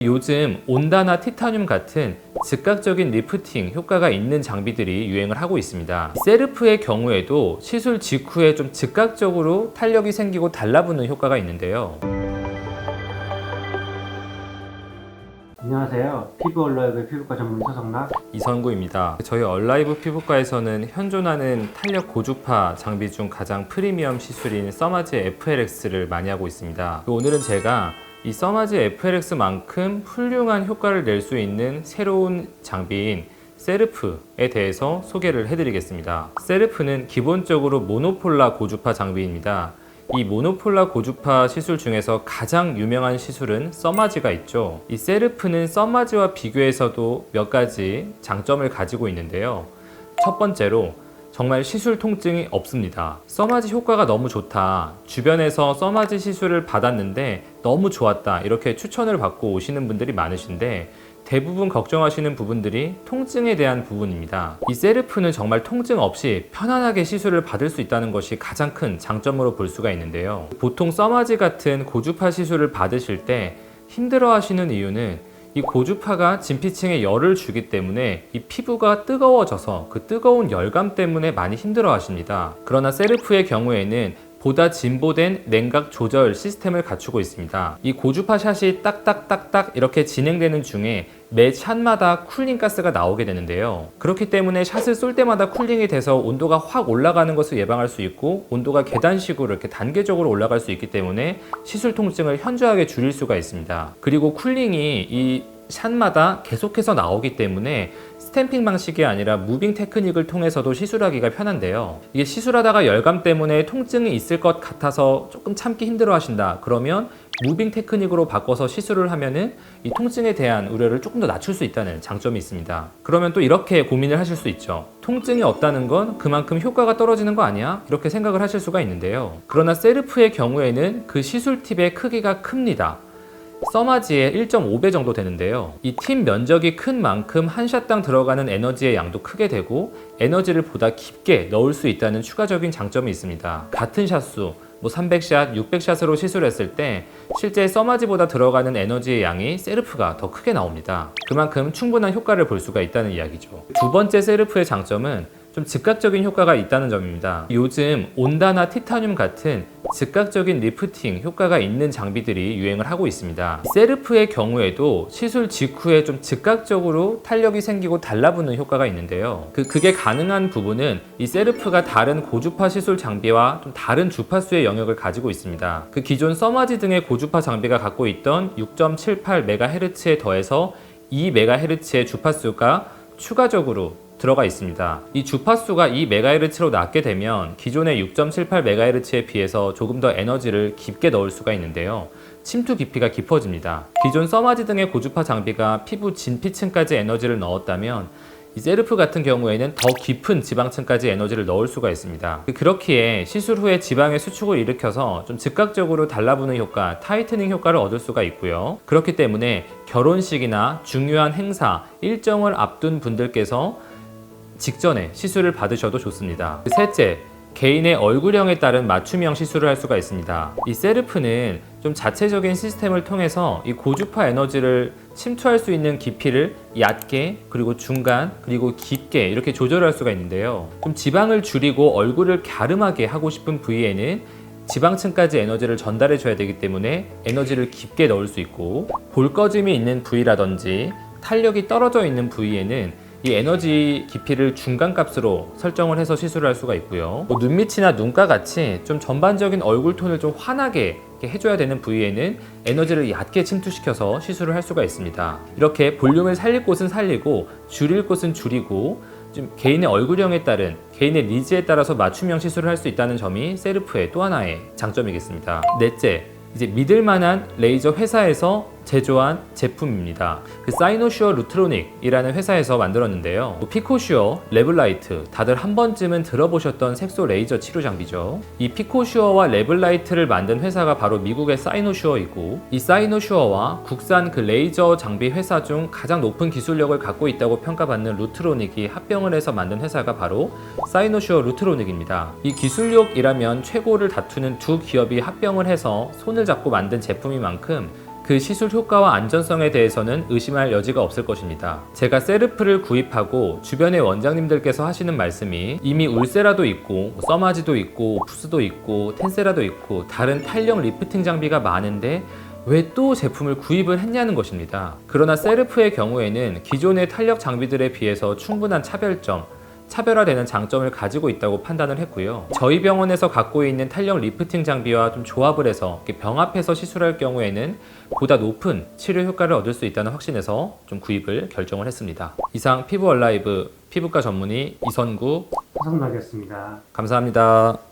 요즘 온다나 티타늄 같은 즉각적인 리프팅 효과가 있는 장비들이 유행을 하고 있습니다. 세르프의 경우에도 시술 직후에 좀 즉각적으로 탄력이 생기고 달라붙는 효과가 있는데요. 안녕하세요. 피부 얼라이브 피부과 전문 서성락 이선구입니다. 저희 얼라이브 피부과에서는 현존하는 탄력 고주파 장비 중 가장 프리미엄 시술인 써마지 FLX를 많이 하고 있습니다. 오늘은 제가 이 써마지 FLX만큼 훌륭한 효과를 낼 수 있는 새로운 장비인 세르프에 대해서 소개를 해드리겠습니다. 세르프는 기본적으로 모노폴라 고주파 장비입니다. 이 모노폴라 고주파 시술 중에서 가장 유명한 시술은 써마지가 있죠. 이 세르프는 써마지와 비교해서도 몇 가지 장점을 가지고 있는데요. 첫 번째로 정말 시술 통증이 없습니다. 써마지 효과가 너무 좋다, 주변에서 써마지 시술을 받았는데 너무 좋았다, 이렇게 추천을 받고 오시는 분들이 많으신데 대부분 걱정하시는 부분들이 통증에 대한 부분입니다. 이 세르프는 정말 통증 없이 편안하게 시술을 받을 수 있다는 것이 가장 큰 장점으로 볼 수가 있는데요. 보통 써마지 같은 고주파 시술을 받으실 때 힘들어 하시는 이유는 이 고주파가 진피층에 열을 주기 때문에 이 피부가 뜨거워져서 그 뜨거운 열감 때문에 많이 힘들어 하십니다. 그러나 세르프의 경우에는 보다 진보된 냉각 조절 시스템을 갖추고 있습니다. 이 고주파 샷이 딱딱딱딱 이렇게 진행되는 중에 매 샷마다 쿨링 가스가 나오게 되는데요. 그렇기 때문에 샷을 쏠 때마다 쿨링이 돼서 온도가 확 올라가는 것을 예방할 수 있고 온도가 계단식으로 이렇게 단계적으로 올라갈 수 있기 때문에 시술 통증을 현저하게 줄일 수가 있습니다. 그리고 쿨링이 이 샷마다 계속해서 나오기 때문에 스탬핑 방식이 아니라 무빙 테크닉을 통해서도 시술하기가 편한데요. 이게 시술하다가 열감 때문에 통증이 있을 것 같아서 조금 참기 힘들어 하신다, 그러면 무빙 테크닉으로 바꿔서 시술을 하면은 이 통증에 대한 우려를 조금 더 낮출 수 있다는 장점이 있습니다. 그러면 또 이렇게 고민을 하실 수 있죠. 통증이 없다는 건 그만큼 효과가 떨어지는 거 아니야? 이렇게 생각을 하실 수가 있는데요. 그러나 세르프의 경우에는 그 시술 팁의 크기가 큽니다. 써마지의 1.5배 정도 되는데요. 이 팁 면적이 큰 만큼 한 샷당 들어가는 에너지의 양도 크게 되고 에너지를 보다 깊게 넣을 수 있다는 추가적인 장점이 있습니다. 같은 샷수 300샷, 600샷으로 시술했을 때 실제 써마지보다 들어가는 에너지의 양이 세르프가 더 크게 나옵니다. 그만큼 충분한 효과를 볼 수가 있다는 이야기죠. 두 번째 세르프의 장점은 좀 즉각적인 효과가 있다는 점입니다. 요즘 온다나 티타늄 같은 즉각적인 리프팅 효과가 있는 장비들이 유행을 하고 있습니다. 세르프의 경우에도 시술 직후에 좀 즉각적으로 탄력이 생기고 달라붙는 효과가 있는데요. 그게 가능한 부분은 이 세르프가 다른 고주파 시술 장비와 좀 다른 주파수의 영역을 가지고 있습니다. 그 기존 써마지 등의 고주파 장비가 갖고 있던 6.78MHz에 더해서 2MHz의 주파수가 추가적으로 들어가 있습니다. 이 주파수가 2MHz로 낮게 되면 기존의 6.78MHz에 비해서 조금 더 에너지를 깊게 넣을 수가 있는데요. 침투 깊이가 깊어집니다. 기존 써마지 등의 고주파 장비가 피부 진피층까지 에너지를 넣었다면 이 세르프 같은 경우에는 더 깊은 지방층까지 에너지를 넣을 수가 있습니다. 그렇기에 시술 후에 지방의 수축을 일으켜서 좀 즉각적으로 달라붙는 효과, 타이트닝 효과를 얻을 수가 있고요. 그렇기 때문에 결혼식이나 중요한 행사, 일정을 앞둔 분들께서 직전에 시술을 받으셔도 좋습니다. 셋째, 개인의 얼굴형에 따른 맞춤형 시술을 할 수가 있습니다. 이 세르프는 좀 자체적인 시스템을 통해서 이 고주파 에너지를 침투할 수 있는 깊이를 얕게, 그리고 중간, 그리고 깊게 이렇게 조절할 수가 있는데요. 좀 지방을 줄이고 얼굴을 갸름하게 하고 싶은 부위에는 지방층까지 에너지를 전달해 줘야 되기 때문에 에너지를 깊게 넣을 수 있고, 볼 꺼짐이 있는 부위라든지 탄력이 떨어져 있는 부위에는 이 에너지 깊이를 중간 값으로 설정을 해서 시술을 할 수가 있고요. 눈밑이나 눈가 같이 좀 전반적인 얼굴 톤을 좀 환하게 해줘야 되는 부위에는 에너지를 얕게 침투시켜서 시술을 할 수가 있습니다. 이렇게 볼륨을 살릴 곳은 살리고 줄일 곳은 줄이고 좀 개인의 얼굴형에 따른, 개인의 니즈에 따라서 맞춤형 시술을 할 수 있다는 점이 세르프의 또 하나의 장점이겠습니다. 넷째, 이제 믿을만한 레이저 회사에서 제조한 제품입니다. 사이노슈어 루트로닉이라는 회사에서 만들었는데요. 피코슈어, 레블라이트, 다들 한 번쯤은 들어보셨던 색소 레이저 치료 장비죠. 이 피코슈어와 레블라이트를 만든 회사가 바로 미국의 사이노슈어이고, 이 사이노슈어와 국산 그 레이저 장비 회사 중 가장 높은 기술력을 갖고 있다고 평가받는 루트로닉이 합병을 해서 만든 회사가 바로 사이노슈어 루트로닉입니다. 이 기술력이라면 최고를 다투는 두 기업이 합병을 해서 손을 잡고 만든 제품인 만큼 그 시술 효과와 안전성에 대해서는 의심할 여지가 없을 것입니다. 제가 세르프를 구입하고 주변의 원장님들께서 하시는 말씀이 이미 울세라도 있고 써마지도 있고 푸스도 있고 텐세라도 있고 다른 탄력 리프팅 장비가 많은데 왜 또 제품을 구입을 했냐는 것입니다. 그러나 세르프의 경우에는 기존의 탄력 장비들에 비해서 충분한 차별화되는 장점을 가지고 있다고 판단을 했고요. 저희 병원에서 갖고 있는 탄력 리프팅 장비와 좀 조합을 해서 병합해서 시술할 경우에는 보다 높은 치료 효과를 얻을 수 있다는 확신에서 좀 구입을 결정을 했습니다. 이상 피부 얼라이브 피부과 전문의 이선구 서성락이었습니다. 감사합니다.